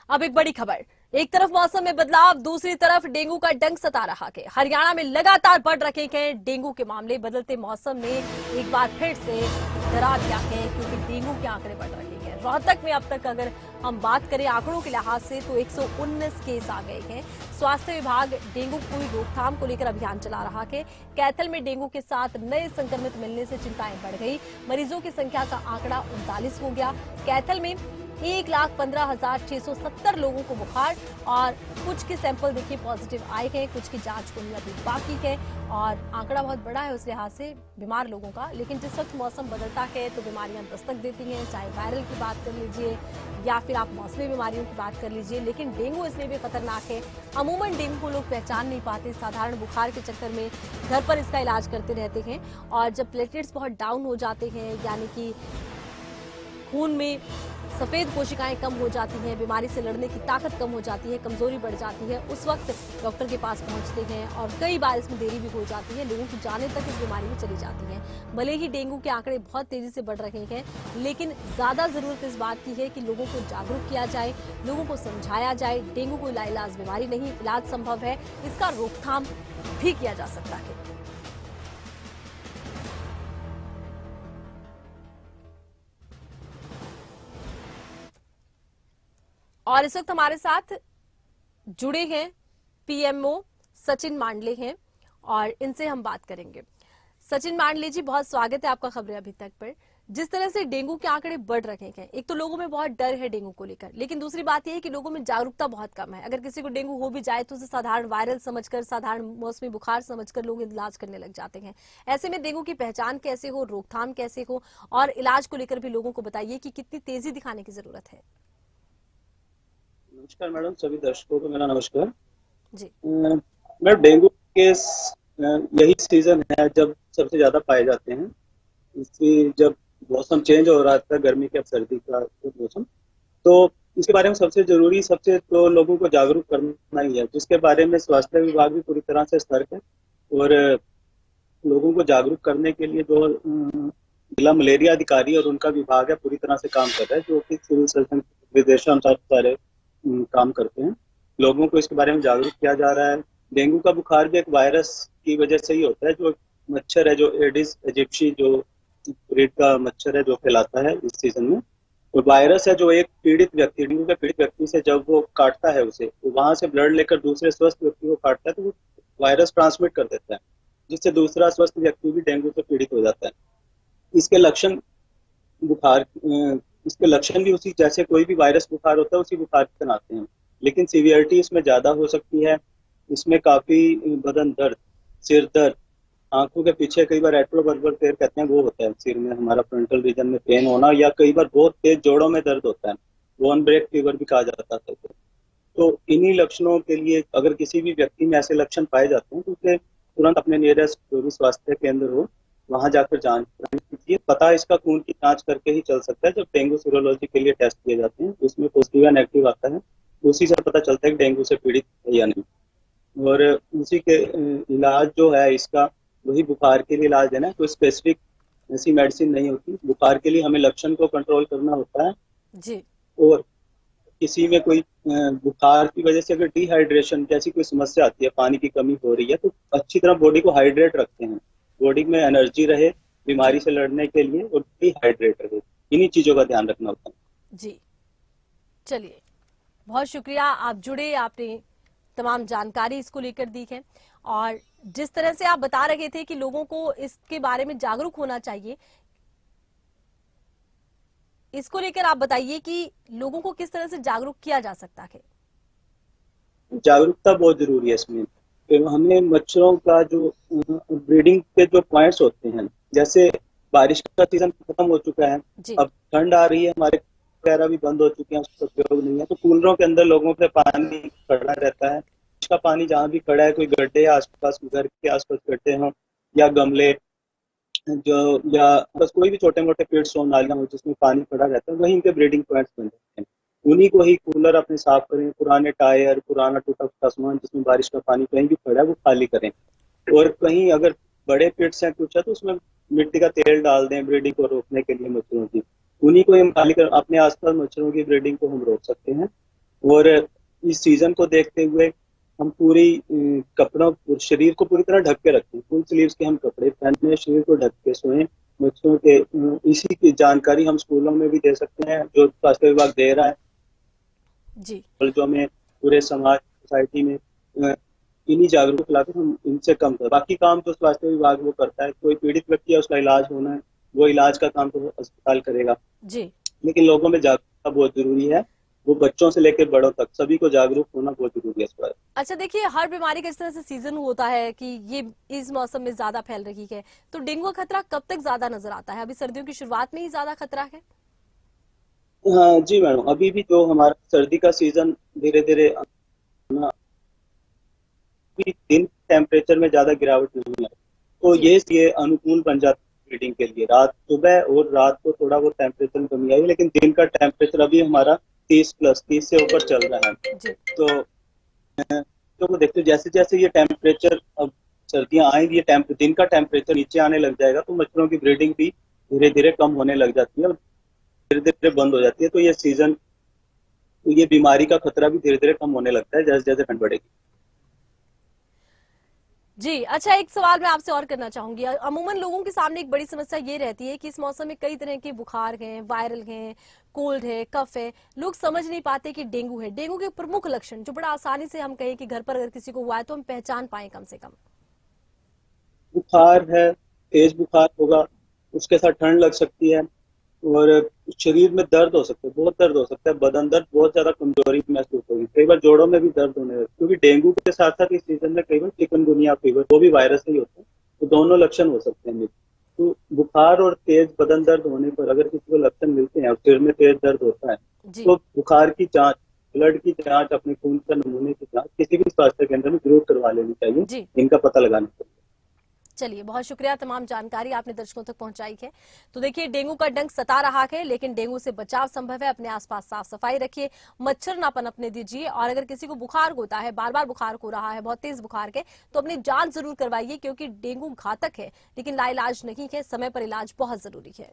अब एक बड़ी खबर। एक तरफ मौसम में बदलाव, दूसरी तरफ डेंगू का डंक सता रहा है। हरियाणा में लगातार बढ़ रहे हैं डेंगू के मामले। बदलते मौसम ने एक बार फिर से डरा दिया है, क्योंकि डेंगू के आंकड़े बढ़ रहे हैं। रोहतक में अब तक अगर हम बात करें आंकड़ों के लिहाज से तो 119 केस आ गए हैं। स्वास्थ्य विभाग डेंगू की रोकथाम को लेकर अभियान चला रहा है। कैथल में डेंगू के साथ नए संक्रमित मिलने से चिंताएं बढ़ गई। मरीजों की संख्या का आंकड़ा 39 हो गया। कैथल में 1,15,670 लोगों को बुखार और कुछ के सैंपल देखिए पॉजिटिव आए हैं, कुछ की जांच होनी अभी बाकी है और आंकड़ा बहुत बड़ा है उस लिहाज से बीमार लोगों का। लेकिन जिस वक्त मौसम बदलता है तो बीमारियां दस्तक देती हैं, चाहे वायरल की बात कर लीजिए या फिर आप मौसमी बीमारियों की बात कर लीजिए। लेकिन डेंगू इसलिए भी खतरनाक है, अमूमन डेंगू को लोग पहचान नहीं पाते। साधारण बुखार के चक्कर में घर पर इसका इलाज करते रहते हैं और जब प्लेटलेट्स बहुत डाउन हो जाते हैं, यानी कि खून में सफेद कोशिकाएं कम हो जाती हैं, बीमारी से लड़ने की ताकत कम हो जाती है, कमजोरी बढ़ जाती है, उस वक्त डॉक्टर के पास पहुंचते हैं और कई बार इसमें देरी भी हो जाती है, लोगों की जाने तक इस बीमारी में चली जाती है। भले ही डेंगू के आंकड़े बहुत तेजी से बढ़ रहे हैं, लेकिन ज्यादा जरूरत इस बात की है कि लोगों को जागरूक किया जाए, लोगों को समझाया जाए डेंगू कोई लाइलाज बीमारी नहीं, इलाज संभव है, इसका रोकथाम भी किया जा सकता है। और इस वक्त हमारे साथ जुड़े हैं पीएमओ सचिन मांडले हैं और इनसे हम बात करेंगे। सचिन मांडले जी, बहुत स्वागत है आपका खबरें अभी तक पर। जिस तरह से डेंगू के आंकड़े बढ़ रहे हैं, एक तो लोगों में बहुत डर है डेंगू को लेकर, लेकिन दूसरी बात यह है कि लोगों में जागरूकता बहुत कम है। अगर किसी को डेंगू हो भी जाए तो उसे साधारण वायरल समझकर, साधारण मौसमी बुखार समझकर लोग इलाज करने लग जाते हैं। ऐसे में डेंगू की पहचान कैसे हो, रोकथाम कैसे हो और इलाज को लेकर भी लोगों को बताइए कि कितनी तेजी दिखाने की जरूरत है। नमस्कार मैडम, सभी दर्शकों को मेरा नमस्कार। जी मैडम, डेंगू केस यही सीजन है जब सबसे ज्यादा पाए जाते हैं। जब मौसम चेंज हो रहा था, गर्मी के अब सर्दी का जो मौसम, तो इसके बारे में सबसे जरूरी, सबसे तो लोगों को जागरूक करना ही है, जिसके बारे में स्वास्थ्य विभाग भी पूरी तरह से सतर्क है। और लोगों को जागरूक करने के लिए जो जिला मलेरिया अधिकारी और उनका विभाग है पूरी तरह से काम कर रहा है, जो कि सिविल सर्जन निर्देशानुसार सारे काम करते हैं। लोगों को इसके बारे में जागरूक किया जा रहा है। डेंगू का बुखार भी एक वायरस की वजह से ही होता है, जो मच्छर है, जो एडिस एजिप्सी जो ब्रीड का मच्छर है जो फैलाता है इस सीजन में। तो वायरस है जो एक पीड़ित व्यक्ति, डेंगू के पीड़ित व्यक्ति से जब वो काटता है उसे, तो वहां से ब्लड लेकर दूसरे स्वस्थ व्यक्ति को काटता है, तो वो वायरस ट्रांसमिट कर देता है, जिससे दूसरा स्वस्थ व्यक्ति भी डेंगू से पीड़ित हो जाता है। इसके लक्षण बुखार इसके लक्षण भी उसी जैसे कोई भी वायरस बुखार होता है उसी बुखार के तरह आते हैं, लेकिन सीवियरिटी इसमें ज्यादा हो सकती है। इसमें काफी बदन दर्द, सिर दर्द, आंखों के पीछे कई बार रेट्रोवर्बल पेन कहते हैं वो होता है, सिर में हमारा फ्रंटल रीजन में पेन होना, या कई बार बहुत तेज जोड़ों में दर्द होता है, बोन ब्रेक फीवर भी कहा जाता है। तो इन्हीं लक्षणों के लिए अगर किसी भी व्यक्ति में ऐसे लक्षण पाए जाते हैं तो उसे तुरंत अपने नियरेस्ट जो भी स्वास्थ्य केंद्र हो वहां जाकर जांच करानी कीजिए। पता इसका खून की जांच करके ही चल सकता है। जब डेंगू सीरोलॉजी के लिए टेस्ट किए जाते हैं उसमें पॉजिटिव या नेगेटिव आता है, तो उसी से पता चलता है कि डेंगू से पीड़ित है या नहीं। और उसी के इलाज जो है इसका, वही बुखार के लिए इलाज है ना, कोई स्पेसिफिक ऐसी मेडिसिन नहीं होती। बुखार के लिए हमें लक्षण को कंट्रोल करना होता है। जी और किसी में कोई बुखार की वजह से अगर डिहाइड्रेशन जैसी कोई समस्या आती है, पानी की कमी हो रही है, तो अच्छी तरह बॉडी को हाइड्रेट रखते हैं, बॉडी में एनर्जी रहे बीमारी जी से लड़ने के लिए और डिहाइड्रेट रहे। इन्हीं चीजों का ध्यान रखना होता है। जी, चलिए बहुत शुक्रिया, आप जुड़े, आपने तमाम जानकारी इसको लेकर दी है। और जिस तरह से आप बता रहे थे कि लोगों को इसके बारे में जागरूक होना चाहिए, इसको लेकर आप बताइए कि लोगों को किस तरह से जागरूक किया जा सकता है। जागरूकता बहुत जरूरी है इसमें। तो हमें मच्छरों का जो ब्रीडिंग के जो पॉइंट्स होते हैं, जैसे बारिश का सीजन खत्म हो चुका है, जी अब ठंड आ रही है, हमारे वगैरह भी बंद हो चुके हैं, उसका उपयोग नहीं है, तो कूलरों के अंदर लोगों के पानी खड़ा रहता है। बारिश का पानी जहाँ भी खड़ा है, कोई गड्ढे या आसपास, घर के आसपास गड्ढे हों या गमले, जो या बस कोई भी छोटे मोटे पेड़ सो नालियां हो जिसमें पानी पड़ा रहता है, वहीं इनके ब्रीडिंग पॉइंट्स बन जाते हैं। उन्हीं को ही कूलर अपने साफ करें, पुराने टायर, पुराना टूटा फूटा सामान जिसमें बारिश का पानी कहीं भी पड़ा है वो खाली करें। और कहीं अगर बड़े पेट्स हैं कुछ है तो उसमें मिट्टी का तेल डाल दें ब्रीडिंग को रोकने के लिए मच्छरों की। उन्हीं को हम खाली कर अपने आसपास मच्छरों की ब्रीडिंग को हम रोक सकते हैं। और इस सीजन को देखते हुए हम पूरी कपड़ों शरीर को पूरी तरह ढक के रखें, फुल स्लीव्स के हम कपड़े पहने, शरीर को ढक के सोएं। बच्चों के इसी की जानकारी हम स्कूलों में भी दे सकते हैं, जो स्वास्थ्य विभाग दे रहा है, जी कॉलेजों में, पूरे समाज सोसाइटी में इन्हीं जागरूक लाकर हम इनसे कम कर। बाकी काम तो स्वास्थ्य विभाग वो करता है, कोई पीड़ित व्यक्ति है उसका इलाज होना है, वो इलाज का काम तो अस्पताल करेगा, जी। लेकिन लोगों में जागरूकता बहुत जरूरी है। वो बच्चों से लेकर बड़ों तक सभी को जागरूक होना बहुत जरूरी है इस बारे में। अच्छा देखिए, हर बीमारी का इस तरह से सीजन होता है कि ये इस मौसम में ज्यादा फैल रही है, तो डेंगू का खतरा कब तक ज्यादा नजर आता है? अभी सर्दियों की शुरुआत में ही ज्यादा खतरा है? हाँ जी मैडम, अभी भी जो हमारा सर्दी का सीजन धीरे धीरे दिन टेम्परेचर में ज्यादा गिरावट नहीं है, तो जी ये अनुकूल बन जाता है ब्रीडिंग के लिए। रात सुबह और रात को थोड़ा वो टेम्परेचर में कमी आई, लेकिन दिन का टेम्परेचर अभी हमारा 30 से ऊपर चल रहा है। जी तो वो देखते जैसे जैसे ये टेम्परेचर अब सर्दियां आएंगी, ये दिन का टेम्परेचर नीचे आने लग जाएगा, तो मच्छरों की ब्रीडिंग भी धीरे धीरे कम होने लग जाती है, धीरे धीरे बंद हो जाती है। तो ये सीजन, तो ये बीमारी का खतरा भी धीरे धीरे कम होने लगता है जैसे जैसे ठंड बढ़ेगी। जी। अच्छा, एक सवाल मैं आपसे और करना चाहूंगी। अमूमन लोगों के सामने एक बड़ी समस्या ये रहती है कि इस मौसम में कई तरह के बुखार हैं, वायरल हैं, कोल्ड है, कफ है। लोग समझ नहीं पाते कि डेंगू है। डेंगू के प्रमुख लक्षण जो बड़ा आसानी से हम कहें कि घर पर अगर किसी को हुआ है तो हम पहचान पाए कम से कम। बुखार है, तेज बुखार होगा, उसके साथ ठंड लग सकती है, और शरीर में दर्द हो सकता है, बहुत दर्द हो सकता है, बदन दर्द, बहुत ज्यादा कमजोरी महसूस होगी, कई बार जोड़ों में भी दर्द होने लगता है, क्योंकि डेंगू के साथ साथ इस सीजन में कई बार चिकनगुनिया फीवर, वो भी वायरस ही होता है, तो दोनों लक्षण हो सकते हैं। तो बुखार और तेज बदन दर्द होने पर अगर किसी को लक्षण मिलते हैं और सिर में तेज दर्द होता है, जी तो बुखार की जांच, ब्लड की जांच, अपने खून का नमूने की जांच किसी भी स्वास्थ्य केंद्र में जरूर करवा लेनी चाहिए, जी। इनका पता लगाने के लिए। चलिए, बहुत शुक्रिया, तमाम जानकारी आपने दर्शकों तक पहुंचाई है। तो देखिए, डेंगू का डंक सता रहा है, लेकिन डेंगू से बचाव संभव है। अपने आसपास साफ सफाई रखिए, मच्छर ना पनपने दीजिए, और अगर किसी को बुखार होता है, बार बार बुखार हो रहा है, बहुत तेज बुखार के, तो अपनी जांच जरूर करवाइए, क्योंकि डेंगू घातक है लेकिन लाइलाज नहीं है। समय पर इलाज बहुत जरूरी है।